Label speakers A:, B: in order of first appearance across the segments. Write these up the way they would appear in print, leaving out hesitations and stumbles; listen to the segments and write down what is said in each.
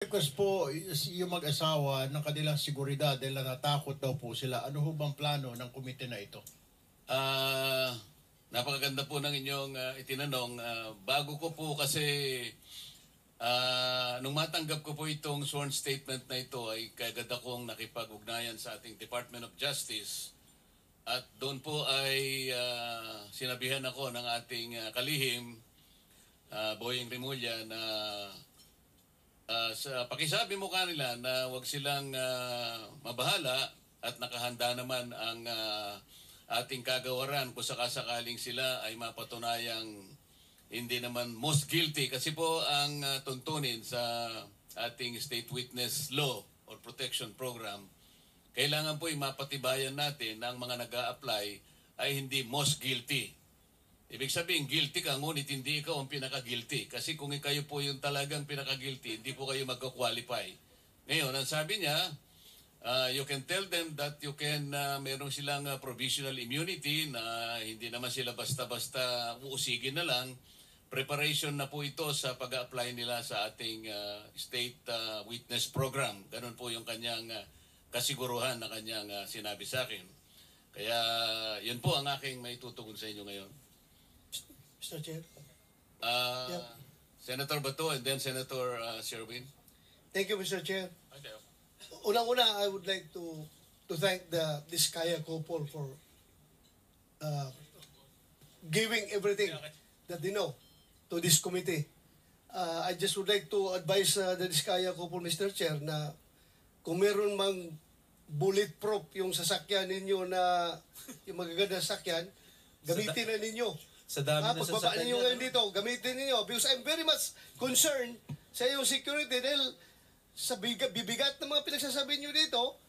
A: request po yung mag-asawa ng kanilang seguridad dahil natatakot daw po sila. Ano ho bang plano ng komite na ito?
B: Napakaganda po ng inyong itinanong. Bago ko po kasi nung matanggap ko po itong sworn statement na ito ay kagad akong nakipag-ugnayan sa ating Department of Justice at doon po ay sinabihan ako ng ating kalihim, Boyeng Rimulya, na pakisabi mo kanila na wag silang mabahala at nakahanda naman ang ating kagawaran kung sakasakaling sila ay mapatunayang hindi naman most guilty. Kasi po ang tuntunin sa ating State Witness Law or Protection Program, kailangan po mapatibayan natin na ang mga nag-a-apply ay hindi most guilty. Ibig sabihin, guilty ka, ngunit hindi ikaw ang pinaka-guilty. Kasi kung kayo po yung talagang pinaka-guilty, hindi po kayo magka-qualify. Ngayon, ang sabi niya, you can tell them that you can, meron silang provisional immunity na hindi naman sila basta-basta uusigin na lang. Preparation na po ito sa pag-apply nila sa ating State Witness Program. Ganun po yung kanyang kasiguruhan na kanyang sinabi sa akin. Kaya yun po ang aking may tutugon sa inyo ngayon.
C: Mr. Chair.
B: Senator Bato and then Senator Sherwin.
C: Thank you, Mr. Chair.
B: Okay.
C: Unang-una, I would like to thank the Diskaya couple for giving everything that they know to this committee. I just would like to advise the Diskaya couple, Mr. Chair, na kung meron mang bulletproof yung sasakyan ninyo na yung magaganda sasakyan, gamitin na ninyo.
D: Sa dami na
C: pagbaba ninyo ngayon dito, gamitin ninyo. Because I'm very much concerned sa iyong security dahil sa bibigat ng mga pinagsasabi nyo dito,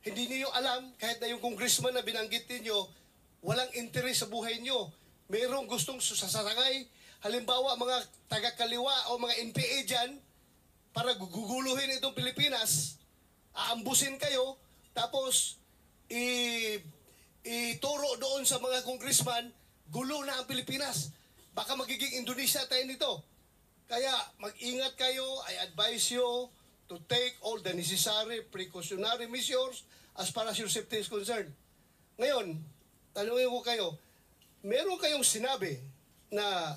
C: hindi niyo alam, kahit na yung congressman na binanggit ninyo, walang interes sa buhay nyo. Mayroong gustong sasakay, halimbawa mga taga-kaliwa o mga NPA dyan, para guguluhin itong Pilipinas, aambusin kayo, tapos ituro doon sa mga congressman, gulo na ang Pilipinas. Baka magiging Indonesia tayo nito. Kaya mag-ingat kayo, I advise you to take all the necessary precautionary measures as far as your safety is concerned. Ngayon, tanungin ko kayo, meron kayong sinabi na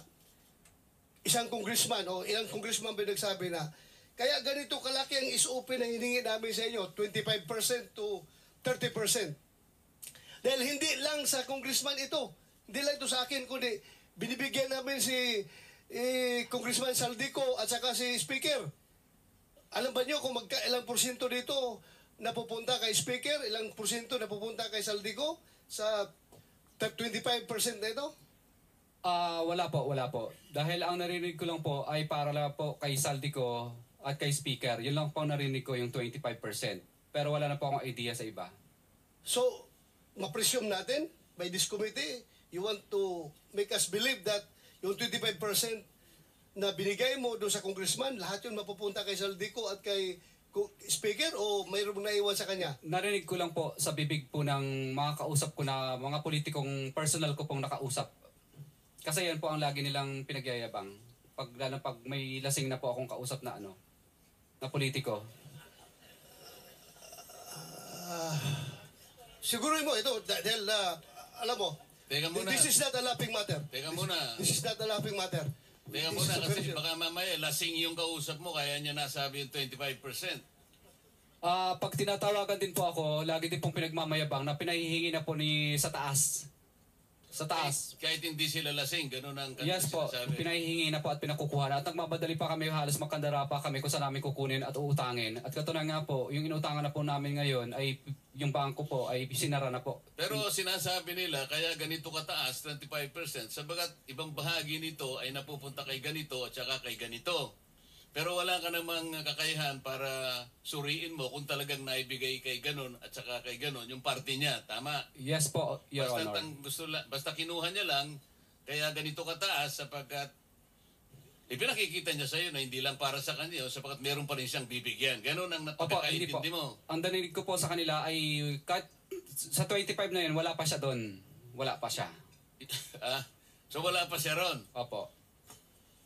C: isang congressman o ilang congressman ba nagsabi na kaya ganito kalaki ang SOP na hiningi namin sa inyo, 25% to 30%. Dahil hindi lang sa congressman ito, hindi lang ito sa akin, kundi binibigyan namin si Congressman Saldico at saka si Speaker. Alam ba nyo kung ilang porsyento dito napupunta kay Speaker, ilang porsyento napupunta kay Saldico sa 25% na ito?
E: Wala po. Dahil ang narinig ko lang po ay para lang po kay Saldico at kay Speaker. Yun lang po ang narinig ko, yung 25%. Pero wala na po akong idea sa iba.
C: So, ma-presume natin by this committee, you want to make us believe that yung 25% na binigay mo doon sa congressman, lahat yun mapupunta kay Saldico at kay Speaker o mayroong naiwan sa kanya?
E: Narinig ko lang po sa bibig po ng mga kausap ko na mga politikong personal ko pong nakausap. Kasi yan po ang lagi nilang pinagyayabang. Lalo pag may lasing na po akong kausap na na politiko.
C: Siguro mo ito dahil alam mo,
B: Teka muna.
C: this is not a laughing matter.
B: Teka muna.
C: This is not a laughing matter.
B: Teka muna kasi baka mamaya lasing yung kausap mo kaya niya nasabi yung 25%.
E: Pag tinatawagan din po ako, lagi din pong pinagmamayabang na pinahihingi na po sa taas. Sa taas.
B: Kahit hindi sila lasing, ganun ang kanilang
E: Yes po,
B: sinasabi.
E: pinahihingi na po at pinakukuha na. At nagmamadali pa kami, halos makandara pa kami kung saan namin kukunin at uutangin. At katunayan nga po, yung inutangan na po namin ngayon ay yung bangko po ay sinara na po.
B: Pero sinasabi nila, kaya ganito kataas, 25%, sabagat ibang bahagi nito ay napupunta kay ganito at saka kay ganito. Pero wala ka namang kakayahan para suriin mo kung talagang naibigay kay ganon at saka kay ganon yung party niya. Tama?
E: Yes po, Your Honor.
B: Basta kinuha niya lang, kaya ganito kataas sapagkat ipinakikita niya sa iyo na hindi lang para sa kanya, sapagkat meron pa rin siyang bibigyan. Ganon ang napagkakaintindi mo.
E: Ang danilig ko po sa kanila ay sa 25 na yun, wala pa siya doon. Wala pa siya.
B: So wala pa siya ron?
E: Opo.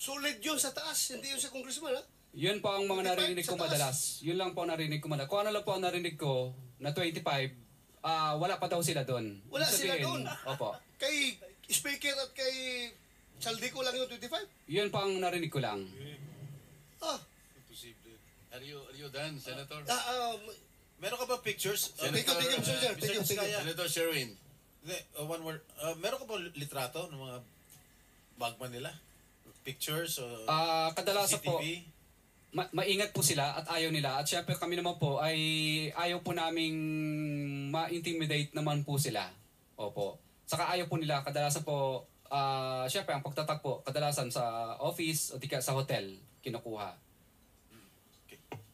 C: Solid yun sa taas, hindi yun sa congressman, ha?
E: Yun po ang mga
C: 25
E: narinig ko
C: sa taas.
E: madalas. Yun lang po ang narinig ko madalas. Kung ano lang po ang narinig ko na 25, wala pa daw sila doon.
C: Wala
E: Ibig
C: sila
E: sabihin,
C: doon.
E: Opo.
C: Kay speaker at kay Saldico lang yung 25?
E: Yun po ang narinig ko lang.
C: Ah,
B: Are you done, Senator?
D: Meron ka ba pictures?
C: thank you, sir. Thank you.
B: Senator Sherwin.
D: One word. Meron ka ba litrato ng mga bagman nila? Pictures o
E: Kadalasan po,
D: CCTV?
E: maingat po sila at ayaw nila. At syempre kami naman po ay ayaw po naming ma-intimidate naman po sila. Opo. Saka ayaw po nila, kadalasan po, syempre ang pagtatak po, kadalasan sa office o di kaya sa hotel, kinukuha.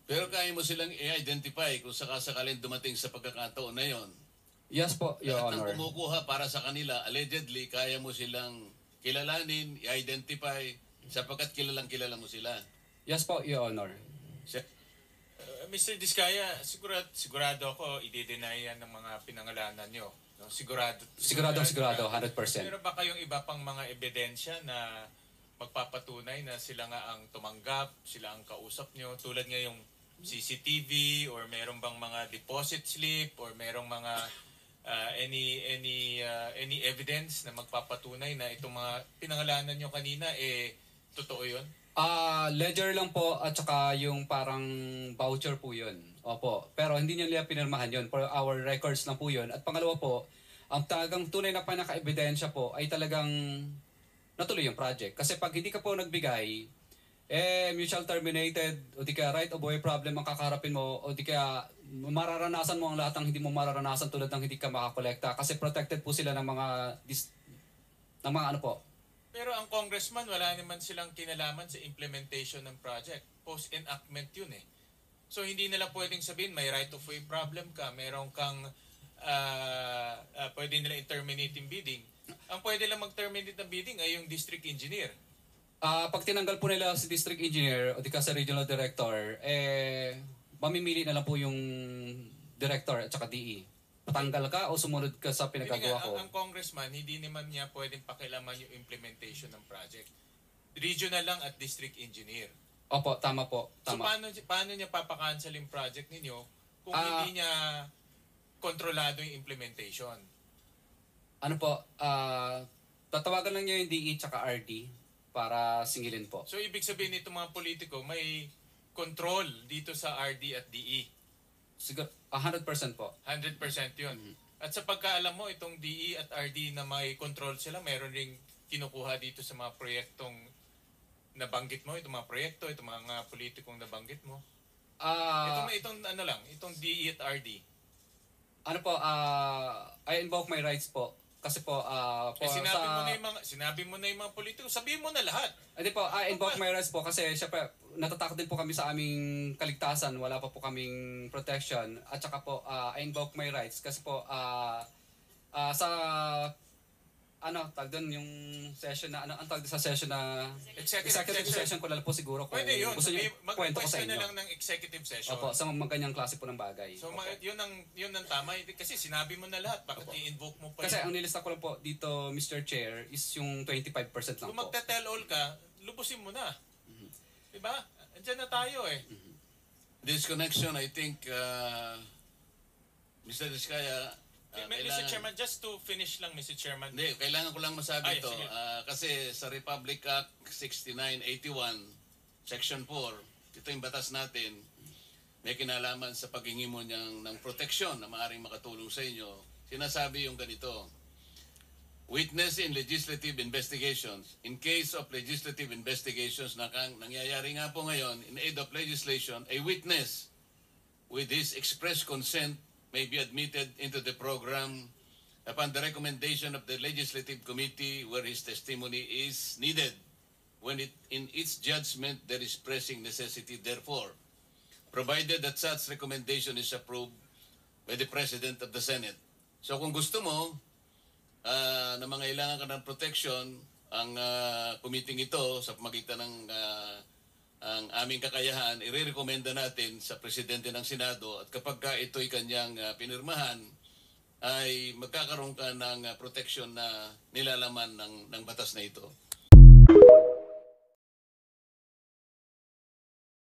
B: Pero kaya mo silang i-identify kung sakasakaling dumating sa pagkakataon na yon.
E: Yes po, Your
B: Lahat ng
E: Honor.
B: kumukuha para sa kanila, allegedly, kaya mo silang kilalanin, i-identify, sapagkat kilala mo sila.
E: Yes po, Your Honor.
F: Mr. Diskaya, sigurado ako i-deny yan ng mga pinangalanan nyo. No? Sigurado,
E: 100%.
F: Pero baka yung iba pang mga ebidensya na magpapatunay na sila nga ang tumanggap, sila ang kausap nyo, tulad nga yung CCTV or meron bang mga deposit slip or merong mga any evidence na magpapatunay na itong mga pinangalanan nyo kanina totoo yun?
E: Ledger lang po at saka yung parang voucher po yun. Opo. Pero hindi nila pinirmahan yun. For our records lang po yun. At pangalawa po, ang talagang tunay na panaka-ebidensya po ay talagang natuloy yung project. Kasi pag hindi ka po nagbigay, mutual terminated o di kaya right of way problem ang kakaharapin mo o di kaya mararanasan mo ang lahat ng hindi mo mararanasan tulad ng hindi ka makakolekta kasi protected po sila ng mga ano po.
F: Pero ang congressman, wala naman silang kinalaman sa implementation ng project. Post-enactment yun eh. So hindi nila pwedeng sabihin may right of way problem ka, meron kang pwede nila i-terminate yung bidding. Ang pwede lang mag-terminate ng bidding ay yung district engineer.
E: Pag tinanggal po nila si district engineer o di ka sa regional director, mamimili na lang po yung director at saka DE. Patanggal ka o sumunod ka sa
F: Hindi
E: pinagagawa
F: nga,
E: ko.
F: ang congressman, hindi naman niya pwedeng pakilaman yung implementation ng project. Regional lang at district engineer.
E: Opo, tama po.
F: So
E: Tama.
F: paano niya papakancel yung project ninyo kung hindi niya kontrolado yung implementation?
E: Ano po, tatawagan lang niya yung DE tsaka RD para singilin po.
F: So ibig sabihin nito mga politiko, may control dito sa RD at DE.
E: Siguro, 100% po.
F: 100% yun. At sa pagkaalam mo, itong DE at RD na may control sila, meron ring kinukuha dito sa mga proyektong nabanggit mo, itong mga proyekto, itong mga politikong nabanggit mo. Itong DE at RD.
E: Ano po, I invoke my rights po. Kasi po,
F: Sinabi mo na yung mga politiko, sabihin mo na lahat.
E: Hindi po, I invoke my rights po kasi syempre natatakot din po kami sa aming kaligtasan. Wala pa po kaming protection. At saka po, I invoke my rights kasi po sa tag doon yung session na ang tag sa session na executive session ko lang po siguro kung
F: Pwede yun.
E: gusto niyo kwento ko sa
F: Mag-question na
E: inyo.
F: lang ng executive session.
E: Opo, sa mga ganyang klase po ng bagay.
F: So
E: Opo.
F: yun ang tama. Kasi sinabi mo na lahat. Bakit i-invoke mo pa
E: Kasi
F: yun?
E: ang nilista ko lang po dito, Mr. Chair, is yung 25% lang
F: Kung
E: po.
F: magta-tell all ka, lubusin mo na. Diba? Andiyan na tayo eh.
B: This connection, I think, Mr. Diskaya,
F: Mr. Chairman, just to finish lang, Mr. Chairman.
B: Hindi, kailangan ko lang masabi
F: Ay,
B: ito.
F: sige.
B: Kasi sa Republic Act 6981, Section 4, ito yung batas natin, may kinalaman sa paghingi mo ng proteksyon na maaaring makatulong sa inyo. Sinasabi yung ganito, witness in legislative investigations. In case of legislative investigations na nangyayari nga po ngayon, in aid of legislation, a witness with his express consent may be admitted into the program upon the recommendation of the Legislative Committee where his testimony is needed. When in its judgment there is pressing necessity, therefore, provided that such recommendation is approved by the President of the Senate. So kung gusto mo na mangailangan ka ng protection, ang committee ito sa pamagitan ng ang aming kakayahan, irerekomenda natin sa Presidente ng Senado at kapag ka ito'y kanyang pinirmahan, ay magkakaroon ka ng protection na nilalaman ng batas na ito.